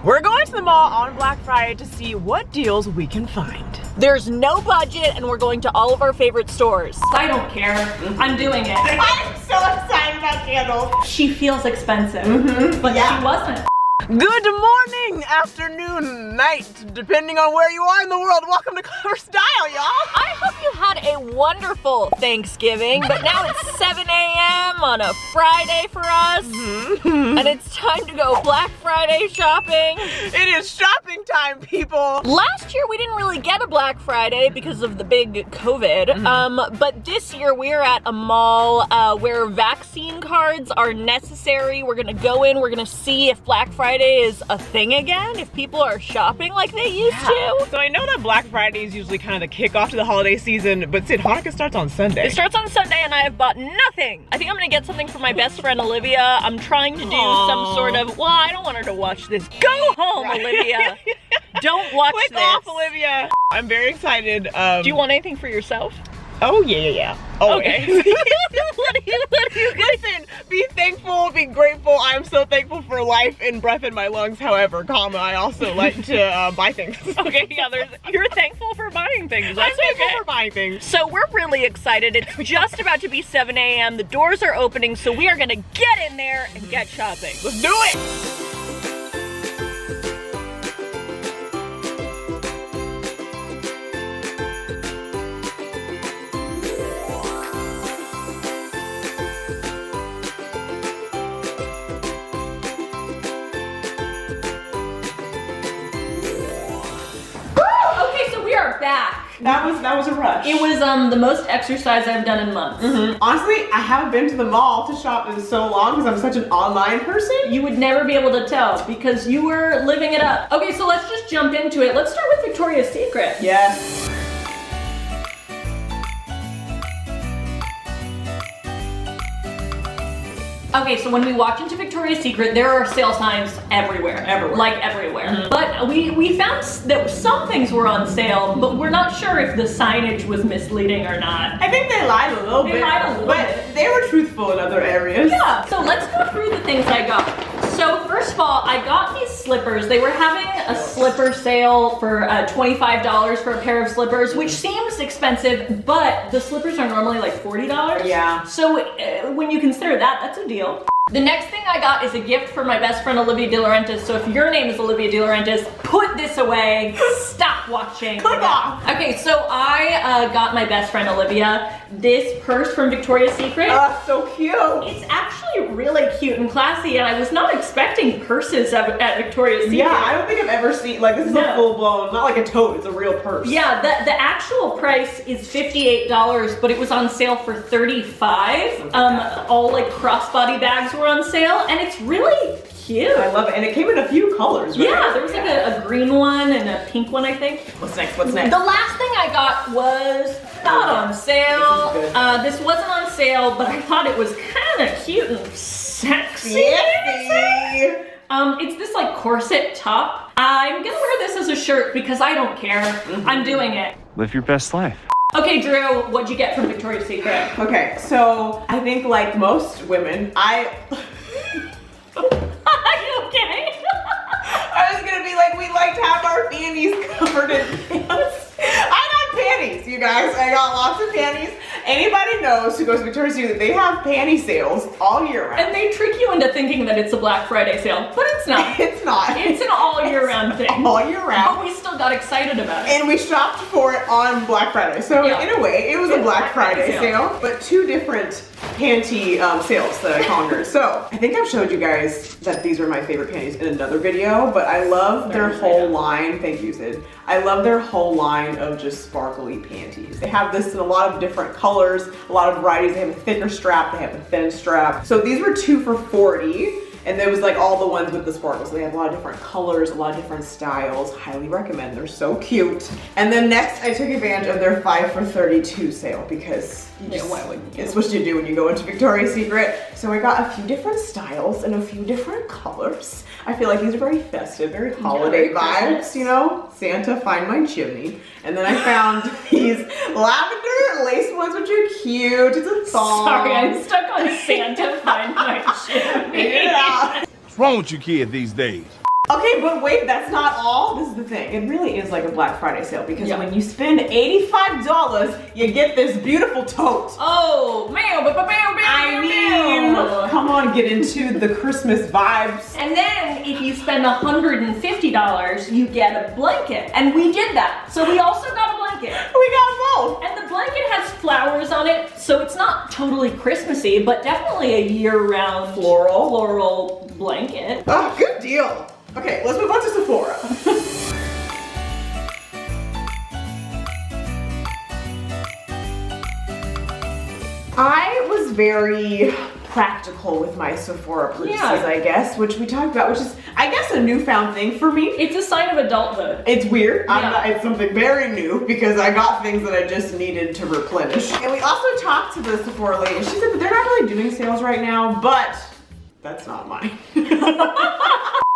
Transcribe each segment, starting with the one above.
We're going to the mall on Black Friday to see what deals we can find. There's no budget and we're going to all of our favorite stores. I don't care. I'm doing it. I'm so excited about candles. She feels expensive, but she wasn't. Good morning, afternoon, night, depending on where you are in the world. Welcome to Clevver Style, y'all. I hope you had a wonderful Thanksgiving, but now it's 7 a.m. on a Friday for us, and it's time to go Black Friday shopping. It is shopping time, people. Last year we didn't really get a Black Friday because of the big COVID, but this year we're at a mall where vaccine cards are necessary. We're gonna go in, we're gonna see if Black Friday is a thing again, if people are shopping like they used to. So I know that Black Friday is usually kind of the kickoff to the holiday season, but Sid, Hanukkah starts on Sunday. It starts on Sunday and I have bought nothing. I think I'm gonna get something for my best friend Olivia. I'm trying to do some sort of, well, I don't want her to watch this. Go home, Olivia. Don't watch Click this. off, Olivia. I'm very excited. Do you want anything for yourself? Oh, yeah. Okay. Always. What are you Listen, be thankful, be grateful. I am so thankful for life and breath in my lungs. However, I also like to buy things. Okay, yeah, you're thankful for buying things. That's I'm thankful okay. for buying things. So we're really excited. It's just about to be 7 a.m. The doors are opening, so we are gonna get in there and get shopping. Let's do it. Back. That was a rush. It was the most exercise I've done in months. Honestly, I haven't been to the mall to shop in so long because I'm such an online person. You would never be able to tell because you were living it up. Okay, so let's just jump into it. Let's start with Victoria's Secret. Yes. Okay, so when we walked into Victoria's Secret, there are sale signs everywhere. Like everywhere. But we found that some things were on sale, but we're not sure if the signage was misleading or not. I think they lied a little bit. They lied a little but bit. They were truthful in other areas. Yeah, so let's go through the things I got. So first of all, I got these slippers. They were having a slipper sale for $25 for a pair of slippers, which seems expensive, but the slippers are normally like $40. Yeah. So when you consider that, that's a deal. The next thing I got is a gift for my best friend Olivia De Laurentiis. So if your name is Olivia De Laurentiis, put this away. Stop watching. Click off. Okay, so I got my best friend Olivia this purse from Victoria's Secret. So cute. It's actually really cute and classy, and I was not expecting purses at Victoria's Secret. Yeah, I don't think I've ever seen, like, this is a full-blown, not like a tote, it's a real purse. Yeah, the actual price is $58, but it was on sale for $35. All like crossbody bags were on sale, and it's really cute. I love it, and it came in a few colors, right? Yeah, there was like a green one and a pink one, I think. What's next? What's next? The last thing I got was not on sale. This wasn't on sale, but I thought it was kind of cute and sexy. Yeah. It's this like corset top. I'm gonna wear this as a shirt because I don't care. I'm doing it. Live your best life. Okay, Drew, what'd you get from Victoria's Secret? Okay, so I think like most women, Are you okay? I was gonna be like, we like to have our panties covered in pants. I got panties, you guys. I got lots of panties. Anybody knows who goes to Victoria's Secret, they have panty sales all year round. And they trick you into thinking that it's a Black Friday sale, but it's not. It's not. It's an all year round thing. All year round. But we still got excited about it. And we shopped for it on Black Friday. So Yeah. in a way, it was a Black Friday sale. sale, but two different panty sales that I conquered. So I think I've showed you guys that these are my favorite panties in another video, but I love their whole line. Thank you, Sid. I love their whole line of just sparkly panties. They have this in a lot of different colors, a lot of varieties. They have a thicker strap, they have a thin strap. So these were 2 for $40. And there was like all the ones with the sparkles. They have a lot of different colors, a lot of different styles. Highly recommend, they're so cute. And then next I took advantage of their 5 for $32 sale because why wouldn't you? it's what you do when you go into Victoria's Secret. So I got a few different styles and a few different colors. I feel like these are very festive, very holiday vibes, you know? Santa, find my chimney. And then I found these lavender lace ones, which are cute. It's a thong. Sorry, I'm stuck on Santa, find my chimney. Yeah. What's wrong with you kids these days? Okay, but wait, that's not all. This is the thing. It really is like a Black Friday sale because when you spend $85, you get this beautiful tote. Oh, I mean, come on, get into the Christmas vibes. And then if you spend $150, you get a blanket. And we did that. So we also got a blanket. We got both. And the blanket has flowers on it, so it's not totally Christmassy, but definitely a year-round floral blanket. Oh, good deal. Okay, let's move on to Sephora. I was very practical with my Sephora purchases, I guess, which we talked about, which is, I guess, a newfound thing for me. It's a sign of adulthood. It's weird. It's something very new because I got things that I just needed to replenish. And we also talked to the Sephora lady, and she said that they're not really doing sales right now, but that's not mine.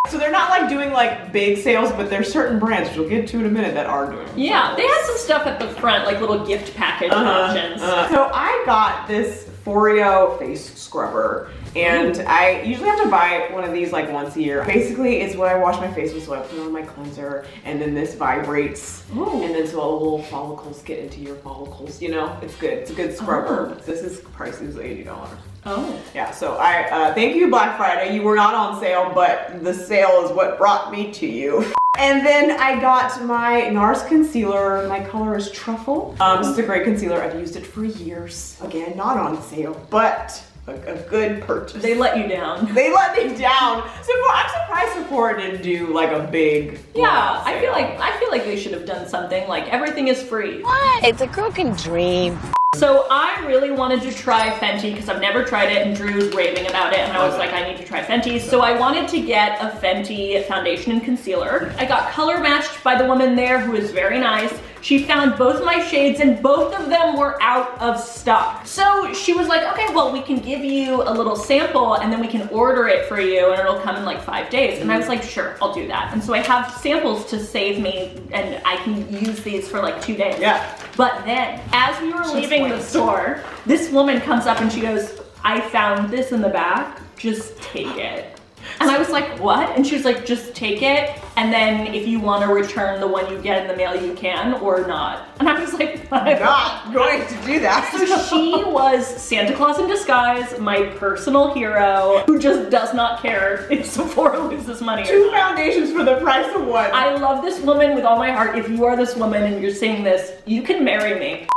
So they're not like doing like big sales, but there's certain brands, which we'll get to in a minute, that are doing. Yeah, they have some stuff at the front, like little gift package options. So I got this Foreo face scrubber, and I usually have to buy one of these like once a year. Basically, it's what I wash my face with, so I put it on my cleanser, and then this vibrates, and then so all the little follicles get into your follicles, you know? It's good. It's a good scrubber. This is price is $80. Oh. Yeah, so I thank you, Black Friday. You were not on sale, but the sale is what brought me to you. And then I got my NARS concealer. My color is Truffle. This is a great concealer. I've used it for years. Again, not on sale, but a good purchase. They let you down. They let me down. Sephora, I'm surprised Sephora didn't do like a big Yeah, sale. I feel like they should have done something like everything is free. What? It's a girl can dream. So I really wanted to try Fenty because I've never tried it and Drew's raving about it and I was like, I need to try Fenty. So I wanted to get a Fenty foundation and concealer. I got color matched by the woman there who is very nice. She found both my shades and both of them were out of stock. So she was like, okay, well, we can give you a little sample and then we can order it for you and it'll come in like 5 days. And I was like, sure, I'll do that. And so I have samples to save me and I can use these for like 2 days. Yeah. But then, as we were leaving the store, this woman comes up and she goes, I found this in the back, just take it. And I was like, what? And she was like, just take it, and then if you want to return the one you get in the mail, you can, or not. And I was like, I'm not going to do that. So she was Santa Claus in disguise, my personal hero, who just does not care if Sephora loses money or 2 not. foundations for the price of 1. I love this woman with all my heart. If you are this woman and you're seeing this, you can marry me.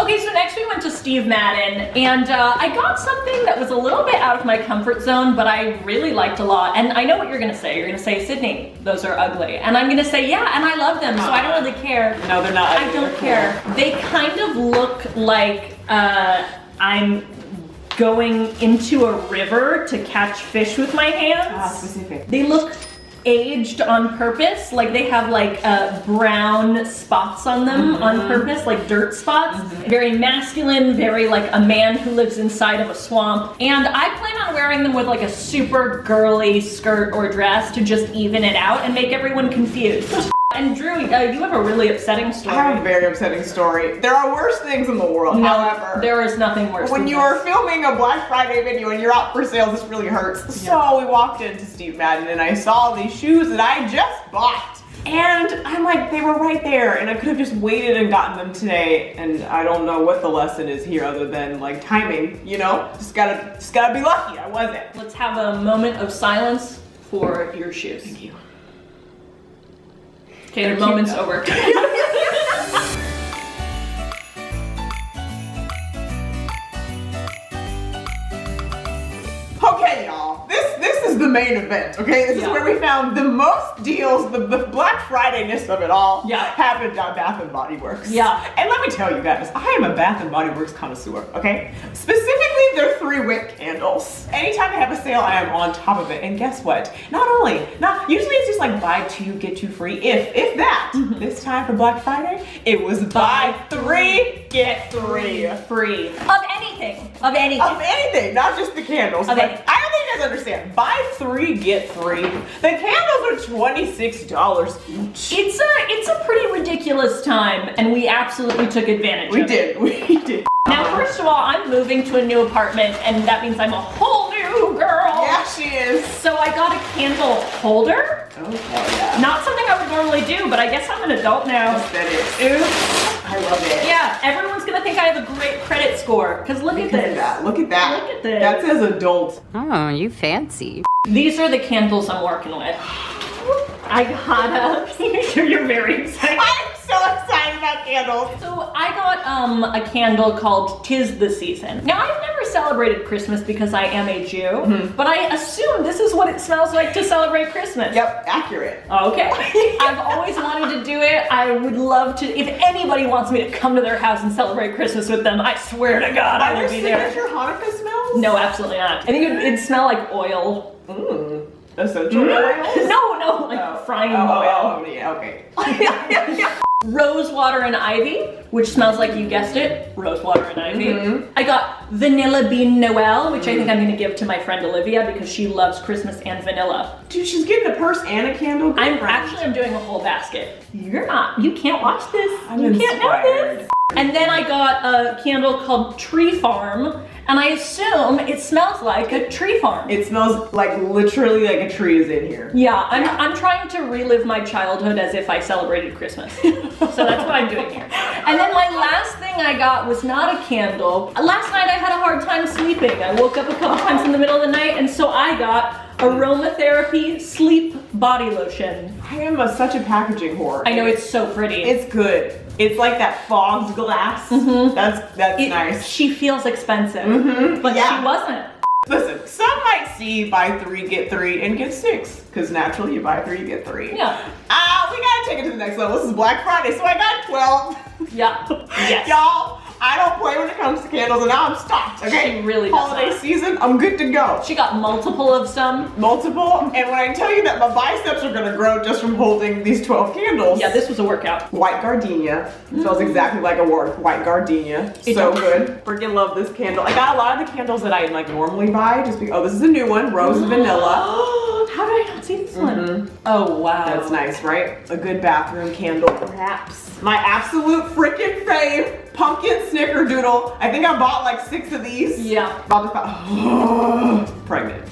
Okay, so next we went to Steve Madden, and I got something that was a little bit out of my comfort zone, but I really liked a lot. And I know what you're gonna say. You're gonna say, Sydney, those are ugly. And I'm gonna say, yeah, and I love them, so I don't really care. No, they're not. I don't care. They kind of look like I'm going into a river to catch fish with my hands. Specific. They look aged on purpose, like they have like brown spots on them on purpose, like dirt spots. Very masculine, very like a man who lives inside of a swamp. And I plan on wearing them with like a super girly skirt or dress to just even it out and make everyone confused. And Drew, you have a really upsetting story. I have a very upsetting story. There are worse things in the world, however. There is nothing worse When than you this. are filming a Black Friday video and you're out for sale, this really hurts. So we walked into Steve Madden and I saw these shoes that I just bought. And I'm like, they were right there and I could have just waited and gotten them today. And I don't know what the lesson is here other than like timing, you know? Just gotta be lucky, I wasn't. Let's have a moment of silence for your shoes. Thank you. Okay, the moment's over. Okay, y'all, this is the main event, okay? This is where we found the most deals, the Black Friday-ness of it all happened on Bath & Body Works. Yeah. And let me tell you guys, I am a Bath & Body Works connoisseur, okay? Specifically, their 3-wick candles. Anytime they have a sale, I am on top of it. And guess what? Usually it's just like buy 2, get 2 free, if that. This time for Black Friday, it was buy 3, get 3. Free. Of anything. Of anything. Of anything, not just the candles. Of But anything. I don't think you guys understand. Buy 3, get 3. The candles are $26 each. It's a pretty ridiculous time, and we absolutely took advantage of it. We did. Now, first of all, I'm moving to a new apartment, and that means I'm a whole new girl. Yeah, she is. So I got a candle holder. Oh, hell yeah. Not something I would normally do, but I guess I'm an adult now. Aesthetics. Oops. I love it. Yeah, everyone's gonna think I have a great credit score, because look at this. Look at that. Look at this. That says adult. Oh, you fancy. These are the candles I'm working with. I got you're very excited. I'm so excited about candles. So I got a candle called 'Tis the Season. Now I've never celebrated Christmas because I am a Jew, but I assume this is what it smells like to celebrate Christmas. Yep, accurate. Okay. I've always wanted to do it. I would love to, if anybody wants me to come to their house and celebrate Christmas with them, I swear to God I Are will there be there. signature Hanukkah smells? No, absolutely not. I think it'd smell like oil. Essential oils? No, like frying oil. Oh, yeah, okay. Rose water and ivy, which smells like, you guessed it, rose water and ivy. I got vanilla bean Noel, which I think I'm gonna give to my friend Olivia because she loves Christmas and vanilla. Dude, she's getting a purse and a candle. Good friend. I'm doing a whole basket. You're not, you can't watch this. I'm you can't know inspired. this. And then I got a candle called Tree Farm, and I assume it smells like a tree farm. It smells like literally like a tree is in here. Yeah, I'm trying to relive my childhood as if I celebrated Christmas. So that's what I'm doing here. And then my last thing I got was not a candle. Last night I had a hard time sleeping. I woke up a couple times in the middle of the night, and so I got aromatherapy sleep body lotion. I am such a packaging whore. I know, it's so pretty. It's good. It's like that fogged glass. That's nice. She feels expensive, but Yeah. she wasn't. Listen, some might see buy 3, get 3, and get 6. Because naturally you buy 3, you get 3. Yeah. We gotta take it to the next level. This is Black Friday, so I got 12. Yeah. Yes. Y'all, I don't play when it comes to candles, and now I'm stocked, okay? She really does Holiday not. season, I'm good to go. She got multiple of some. Multiple, and when I tell you that my biceps are gonna grow just from holding these 12 candles. Yeah, this was a workout. White gardenia. Smells exactly like a white gardenia. It So does. good. Freaking love this candle. I got a lot of the candles that I like normally buy just because, oh, this is a new one, rose vanilla. How did I not see this one? Oh, wow. That's nice, right? A good bathroom candle, perhaps. My absolute freaking fave, pumpkin snickerdoodle. I think I bought like 6 of these. Yeah. About to pregnant.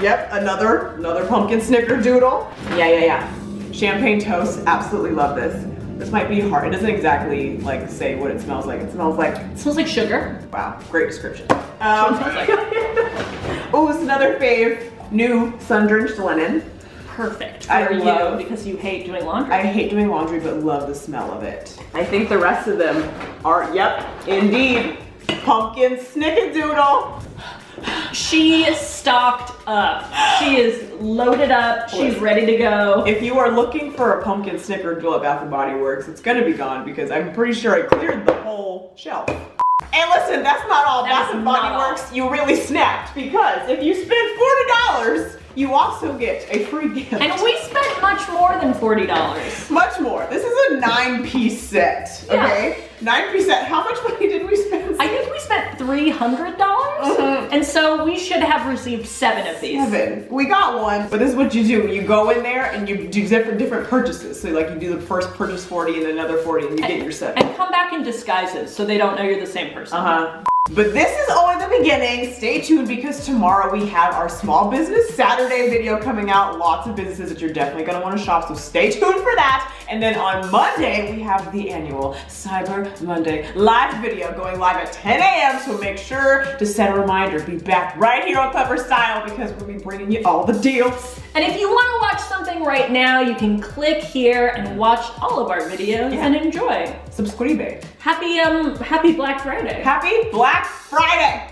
Yep, another pumpkin snickerdoodle. Yeah. Champagne toast, absolutely love this. This might be hard. It doesn't exactly like say what it smells like. It smells like sugar. wow, great description. That's what it smells like. Oh, it's another fave, new sun-drenched linen. Perfect for I you love- because you hate doing laundry. I hate doing laundry, but love the smell of it. I think the rest of them are, yep, indeed, pumpkin snickerdoodle. She stocked up. She is loaded up. She's ready to go. If you are looking for a pumpkin snickerdoodle at Bath & Body Works, it's gonna be gone because I'm pretty sure I cleared the whole shelf. And listen, that's not all. That Bath is & not Body all. Works, you really snapped because if you spend $40, you also get a free gift. And we spent much more than $40. Much more. This is a 9-piece set, Yeah. okay? 9-piece set. How much money did we spend? I think we spent $300, and so we should have received 7 of these. 7. We got one, but this is what you do. You go in there and you do different purchases. So like you do the first purchase 40 and then another 40 and you get your 7. And come back in disguises so they don't know you're the same person. But this is only the beginning. Stay tuned because tomorrow we have our Small Business Saturday video coming out. Lots of businesses that you're definitely gonna wanna shop, so stay tuned for that. And then on Monday, we have the annual Cyber Monday live video going live at 10 a.m. So make sure to set a reminder. Be back right here on Clevver Style because we'll be bringing you all the deals. And if you wanna watch something right now, you can click here and watch all of our videos and enjoy. Subscribe. Happy Black Friday. Happy Black Friday.